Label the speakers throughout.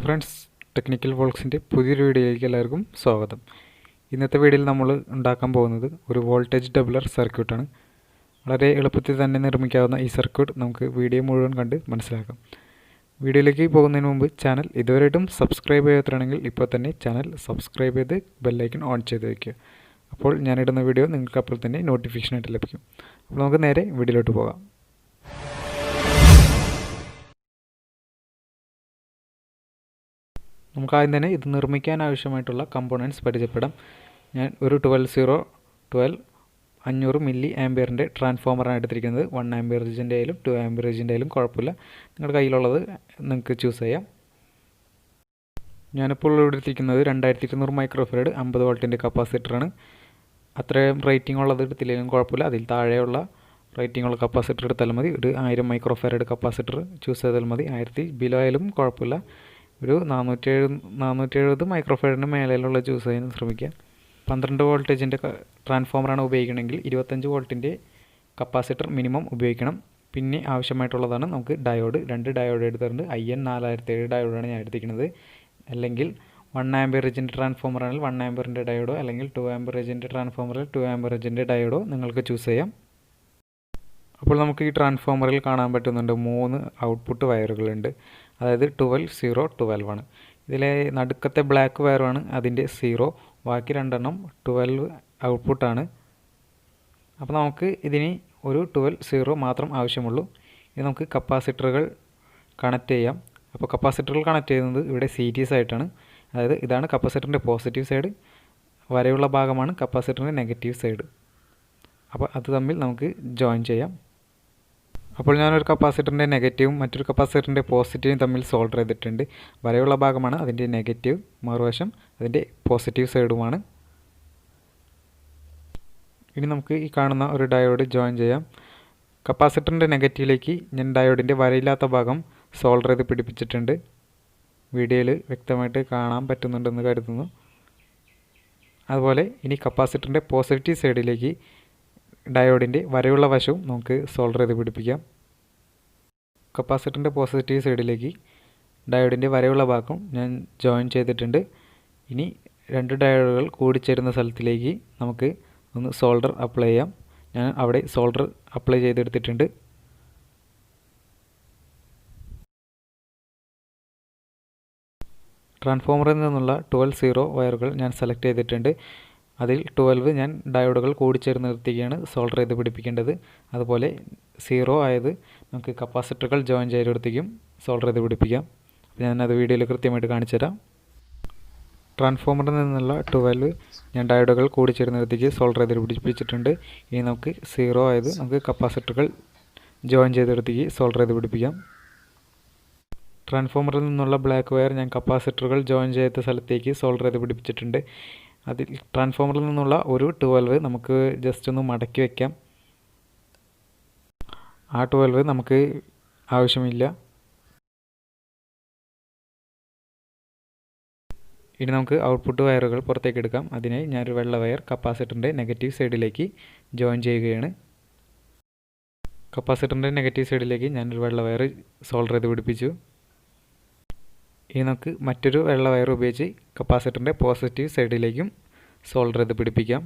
Speaker 1: Friends, technical വോൾക്സിൻ്റെ പുതിയൊരു വീഡിയോയിലേക്ക് എല്ലാവർക്കും സ്വാഗതം. ഇന്നത്തെ വീഡിയോയിൽ നമ്മൾ ഉണ്ടാക്കാൻ പോകുന്നത് ഒരു വോൾട്ടേജ് ഡബിളർ സർക്യൂട്ടാണ്. വളരെ എളുപ്പത്തിൽ തന്നെ നിർമ്മിക്കാവുന്ന ഈ സർക്യൂട്ട് നമുക്ക് വീഡിയോ മുഴുവൻ കണ്ട് മനസ്സിലാക്കാം. വീഡിയോയിലേക്ക് പോകുന്നതിന് മുമ്പ് ചാനൽ ഇതുവരെയായിട്ടും സബ്സ്ക്രൈബ് ചെയ്യാത്തതാണെങ്കിൽ ഇപ്പോൾ തന്നെ ചാനൽ സബ്സ്ക്രൈബ് ചെയ്ത് ബെല്ലൈക്കൺ ഓൺ ചെയ്ത് വയ്ക്കുക. അപ്പോൾ ഞാനിടുന്ന വീഡിയോ നിങ്ങൾക്ക് അപ്പോൾ തന്നെ നോട്ടിഫിക്കേഷനായിട്ട് ലഭിക്കും. അപ്പോൾ നമുക്ക് നേരെ വീഡിയോയിലോട്ട് പോകാം. നമുക്ക് ആദ്യം തന്നെ ഇത് നിർമ്മിക്കാൻ ആവശ്യമായിട്ടുള്ള കമ്പോണൻറ്റ്സ് പരിചയപ്പെടാം. ഞാൻ ഒരു 12 500 മില്ലി ആംപിയറിൻ്റെ ട്രാൻസ്ഫോമറാണ് എടുത്തിരിക്കുന്നത്. 1 ആംപിയറേജിൻ്റെ ആയാലും 2 ആംപിയറേജിൻ്റെ ആയാലും കുഴപ്പമില്ല, നിങ്ങളുടെ കയ്യിലുള്ളത് നിങ്ങൾക്ക് ചൂസ് ചെയ്യാം. ഞാനിപ്പോൾ ഇവിടെ എടുത്തിരിക്കുന്നത് 2200 മൈക്രോഫാരഡ് 50 വോൾട്ടിൻ്റെ കപ്പാസിറ്ററാണ്. അത്രയും റേറ്റിംഗ് ഉള്ളത് എടുത്തില്ലെങ്കിലും കുഴപ്പമില്ല, അതിൽ താഴെയുള്ള റേറ്റിംഗ് ഉള്ള കപ്പാസിറ്റർ എടുത്താലും മതി. ഒരു 1000 മൈക്രോഫാരഡ് കപ്പാസിറ്റർ ചൂസ് ചെയ്താൽ മതി. 1000 ബിലോ ആയാലും കുഴപ്പമില്ല. ഒരു 470 മൈക്രോഫാരഡിന് മേലെയുള്ള ചൂസ് ചെയ്യാൻ ശ്രമിക്കുക. 12 വോൾട്ടേജിൻ്റെ ട്രാൻസ്ഫോമറാണ് ഉപയോഗിക്കണമെങ്കിൽ 25 വോൾട്ടിൻ്റെ കപ്പാസിറ്റർ മിനിമം ഉപയോഗിക്കണം. പിന്നെ ആവശ്യമായിട്ടുള്ളതാണ് നമുക്ക് ഡയോഡ്. 2 ഡയോഡ് എടുത്തിട്ടുണ്ട്. IN4007 ഡയോഡാണ് ഞാൻ എടുത്തിരിക്കുന്നത്. അല്ലെങ്കിൽ 1 ആംപിയറേജിൻ്റെ ട്രാൻസ്ഫോമറാണെങ്കിൽ 1 ആംപിയറിൻ്റെ ഡയോഡോ, അല്ലെങ്കിൽ 2 ആംപിയറേജിൻ്റെ ട്രാൻസ്ഫോമറിൽ 2 ആംപിയറേജിൻ്റെ ഡയോഡോ നിങ്ങൾക്ക് ചൂസ് ചെയ്യാം. അപ്പോൾ നമുക്ക് ഈ ട്രാൻസ്ഫോമറിൽ കാണാൻ പറ്റുന്നുണ്ട് 3 ഔട്ട്പുട്ട് വയറുകളുണ്ട്. അതായത് 12, 0, 12 ആണ്. ഇതിലെ നടുക്കത്തെ ബ്ലാക്ക് വയറാണ് അതിൻ്റെ 0, ബാക്കി 2 12 ഔട്ട്പുട്ടാണ്. അപ്പോൾ നമുക്ക് ഇതിന് ഒരു 12, 0 മാത്രം ആവശ്യമുള്ളൂ. ഇത് നമുക്ക് കപ്പാസിറ്ററുകൾ കണക്ട് ചെയ്യാം. അപ്പോൾ കപ്പാസിറ്ററുകൾ കണക്ട് ചെയ്യുന്നത് ഇവിടെ സീരീസ് ആയിട്ടാണ്. അതായത് ഇതാണ് കപ്പാസിറ്ററിൻ്റെ പോസിറ്റീവ് സൈഡ്, വരെയുള്ള ഭാഗമാണ് കപ്പാസിറ്ററിൻ്റെ നെഗറ്റീവ് സൈഡ്. അപ്പോൾ അത് തമ്മിൽ നമുക്ക് ജോയിൻ ചെയ്യാം. അപ്പോൾ ഞാനൊരു കപ്പാസിറ്ററിൻ്റെ നെഗറ്റീവും മറ്റൊരു കപ്പാസിറ്ററിൻ്റെ പോസിറ്റീവും തമ്മിൽ സോൾഡർ ചെയ്തിട്ടുണ്ട്. വരെയുള്ള ഭാഗമാണ് അതിൻ്റെ നെഗറ്റീവ്, മറുവശം അതിൻ്റെ പോസിറ്റീവ് സൈഡുമാണ്. ഇനി നമുക്ക് ഈ കാണുന്ന ഒരു ഡയോഡ് ജോയിൻ ചെയ്യാം. കപ്പാസിറ്ററിൻ്റെ നെഗറ്റീവിലേക്ക് ഞാൻ ഡയോഡിൻ്റെ വരയില്ലാത്ത ഭാഗം സോൾഡർ ചെയ്ത് പിടിപ്പിച്ചിട്ടുണ്ട്. വീഡിയോയിൽ വ്യക്തമായിട്ട് കാണാൻ പറ്റുന്നുണ്ടെന്ന് കരുതുന്നു. അതുപോലെ ഇനി കപ്പാസിറ്ററിൻ്റെ പോസിറ്റീവ് സൈഡിലേക്ക് ഡയോഡിൻ്റെ വരയുള്ള വശവും നമുക്ക് സോൾഡർ ചെയ്ത് പിടിപ്പിക്കാം. കപ്പാസിറ്ററിൻ്റെ പോസിറ്റീവ് സൈഡിലേക്ക് ഡയോഡിൻ്റെ വരയുള്ള ഭാഗം ഞാൻ ജോയിൻ ചെയ്തിട്ടുണ്ട്. ഇനി 2 ഡയോഡുകൾ കൂടിച്ചേരുന്ന സ്ഥലത്തിലേക്ക് നമുക്ക് ഒന്ന് സോൾഡർ അപ്ലൈ ചെയ്യാം. ഞാൻ അവിടെ സോൾഡർ അപ്ലൈ ചെയ്തെടുത്തിട്ടുണ്ട്. ട്രാൻസ്ഫോമറിൽ നിന്നുള്ള 12, 0 വയറുകൾ ഞാൻ സെലക്ട് ചെയ്തിട്ടുണ്ട്. അതിൽ 12 ഞാൻ ഡയോഡുകൾ കൂടിച്ചേർന്ന് നിർത്തുകയാണ് സോൾഡർ ചെയ്ത് പിടിപ്പിക്കേണ്ടത്. അതുപോലെ 0 ആയത് നമുക്ക് കപ്പാസിറ്ററുകൾ ജോയിൻ ചെയ്തെടുത്തേക്കും സോൾഡർ ചെയ്ത് പിടിപ്പിക്കാം. അപ്പോൾ ഞാനത് വീഡിയോയിൽ കൃത്യമായിട്ട് കാണിച്ചു തരാം. ട്രാൻസ്ഫോമറിൽ നിന്നുള്ള 12 ഞാൻ ഡയോഡുകൾ കൂടിച്ചേർന്ന് നിർത്തിക്ക് സോൾഡർ ചെയ്ത് പിടിപ്പിച്ചിട്ടുണ്ട്. ഇനി നമുക്ക് 0 ആയത് നമുക്ക് കപ്പാസിറ്ററുകൾ ജോയിൻ ചെയ്തെടുത്തേക്ക് സോൾഡർ ചെയ്ത് പിടിപ്പിക്കാം. ട്രാൻസ്ഫോമറിൽ നിന്നുള്ള ബ്ലാക്ക് വയർ ഞാൻ കപ്പാസിറ്ററുകൾ ജോയിൻ ചെയ്ത സ്ഥലത്തേക്ക് സോൾഡർ ചെയ്ത് പിടിപ്പിച്ചിട്ടുണ്ട്. അതിൽ ട്രാൻസ്ഫോമറിൽ നിന്നുള്ള ഒരു 12 നമുക്ക് ജസ്റ്റ് ഒന്ന് മടക്കി വയ്ക്കാം. ആ 12 നമുക്ക് ആവശ്യമില്ല. ഇനി നമുക്ക് ഔട്ട്പുട്ട് വയറുകൾ പുറത്തേക്ക് എടുക്കാം. അതിനായി ഞാനൊരു വെള്ള വയർ കപ്പാസിറ്ററിൻ്റെ നെഗറ്റീവ് സൈഡിലേക്ക് ജോയിൻ ചെയ്യുകയാണ്. കപ്പാസിറ്ററിൻ്റെ നെഗറ്റീവ് സൈഡിലേക്ക് ഞാനൊരു വെള്ള വയർ സോൾഡർ ചെയ്ത് പിടിപ്പിച്ചു. ഇനി നമുക്ക് മറ്റൊരു വെള്ള വയർ ഉപയോഗിച്ച് കപ്പാസിറ്ററിൻ്റെ പോസിറ്റീവ് സൈഡിലേക്കും സോൾഡർ ചെയ്ത് പിടിപ്പിക്കാം.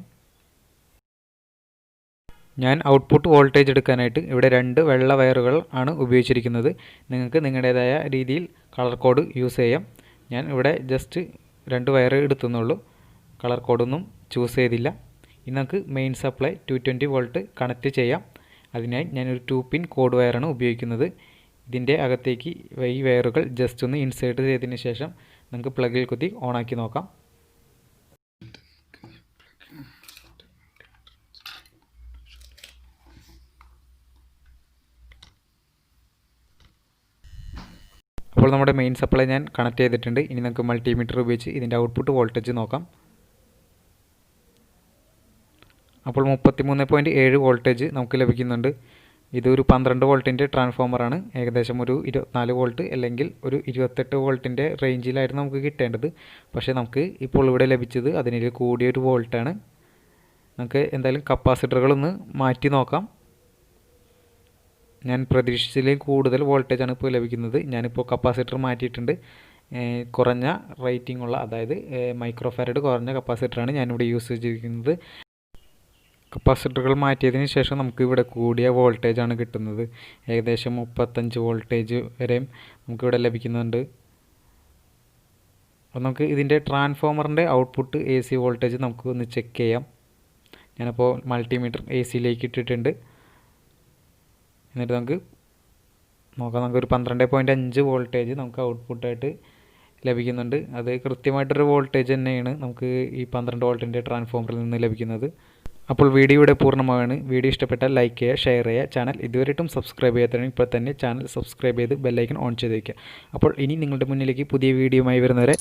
Speaker 1: ഞാൻ ഔട്ട്പുട്ട് വോൾട്ടേജ് എടുക്കാനായിട്ട് ഇവിടെ 2 വെള്ള വയറുകൾ ആണ് ഉപയോഗിച്ചിരിക്കുന്നത്. നിങ്ങൾക്ക് നിങ്ങളുടേതായ രീതിയിൽ കളർ കോഡ് യൂസ് ചെയ്യാം. ഞാൻ ഇവിടെ ജസ്റ്റ് 2 വയർ എടുത്തുന്നുള്ളൂ, കളർ കോഡൊന്നും ചൂസ് ചെയ്തില്ല. ഇനി നമുക്ക് മെയിൻ സപ്ലൈ 220 വോൾട്ട് കണക്റ്റ് ചെയ്യാം. അതിനായി ഞാനൊരു 2 പിൻ കോഡ് വയറാണ് ഉപയോഗിക്കുന്നത്. ഇതിൻ്റെ അകത്തേക്ക് ഈ വയറുകൾ ജസ്റ്റ് ഒന്ന് ഇൻസേർട്ട് ചെയ്തതിന് ശേഷം നമുക്ക് പ്ലഗിൽ കുത്തി ഓണാക്കി നോക്കാം. അപ്പോൾ നമ്മുടെ മെയിൻ സപ്ലൈ ഞാൻ കണക്ട് ചെയ്തിട്ടുണ്ട്. ഇനി നമുക്ക് മൾട്ടിമീറ്റർ ഉപയോഗിച്ച് ഇതിൻ്റെ ഔട്ട്പുട്ട് വോൾട്ടേജ് നോക്കാം. അപ്പോൾ 33.7 വോൾട്ടേജ് നമുക്ക് ലഭിക്കുന്നുണ്ട്. ഇതൊരു 12 വോൾട്ടിൻ്റെ ട്രാൻസ്ഫോമറാണ്. ഏകദേശം ഒരു 24 വോൾട്ട് അല്ലെങ്കിൽ ഒരു 28 വോൾട്ടിൻ്റെ റേഞ്ചിലായിരുന്നു നമുക്ക് കിട്ടേണ്ടത്. പക്ഷേ നമുക്ക് ഇപ്പോൾ ഇവിടെ ലഭിച്ചത് അതിന് കൂടിയൊരു വോൾട്ടാണ്. നമുക്ക് എന്തായാലും കപ്പാസിറ്ററുകളൊന്ന് മാറ്റി നോക്കാം. ഞാൻ പ്രതീക്ഷിച്ചതിലും കൂടുതൽ വോൾട്ടേജാണ് ഇപ്പോൾ ലഭിക്കുന്നത്. ഞാനിപ്പോൾ കപ്പാസിറ്റർ മാറ്റിയിട്ടുണ്ട്. കുറഞ്ഞ റേറ്റിംഗ് ഉള്ള, അതായത് മൈക്രോ ഫാരഡ് കുറഞ്ഞ കപ്പാസിറ്ററാണ് ഞാനിവിടെ യൂസ് ചെയ്തിരിക്കുന്നത്. കപ്പാസിറ്ററുകൾ മാറ്റിയതിന് ശേഷം നമുക്ക് ഇവിടെ കൂടിയ വോൾട്ടേജാണ് കിട്ടുന്നത്. ഏകദേശം 35 വോൾട്ടേജ് വരെയും നമുക്കിവിടെ ലഭിക്കുന്നുണ്ട്. അപ്പോൾ നമുക്ക് ഇതിൻ്റെ ട്രാൻസ്ഫോമറിൻ്റെ ഔട്ട്പുട്ട് AC വോൾട്ടേജ് നമുക്ക് ഒന്ന് ചെക്ക് ചെയ്യാം. ഞാനിപ്പോൾ മൾട്ടിമീറ്റർ ACയിലേക്ക് ഇട്ടിട്ടുണ്ട്. എന്നിട്ട് നമുക്ക് നോക്കാം. നമുക്കൊരു 12.5 വോൾട്ടേജ് നമുക്ക് ഔട്ട്പുട്ടായിട്ട് ലഭിക്കുന്നുണ്ട്. അത് കൃത്യമായിട്ടൊരു വോൾട്ടേജ് തന്നെയാണ് നമുക്ക് ഈ 12 വോൾട്ടിൻ്റെ ട്രാൻസ്ഫോമറിൽ നിന്ന് ലഭിക്കുന്നത്. അപ്പോൾ വീഡിയോ ഇവിടെ പൂർണ്ണമാവാണ്. വീഡിയോ ഇഷ്ടപ്പെട്ടാൽ ലൈക്ക് ചെയ്യുക, ഷെയർ ചെയ്യുക. ചാനൽ ഇതുവരെയായിട്ടും സബ്സ്ക്രൈബ് ചെയ്യാത്തവരാണെങ്കിൽ ഇപ്പോൾ തന്നെ ചാനൽ സബ്സ്ക്രൈബ് ചെയ്ത് ബെല്ലൈക്കൺ ഓൺ ചെയ്ത് വയ്ക്കുക. അപ്പോൾ ഇനി നിങ്ങളുടെ മുന്നിലേക്ക് പുതിയ വീഡിയോയുമായി വരുന്നവരെ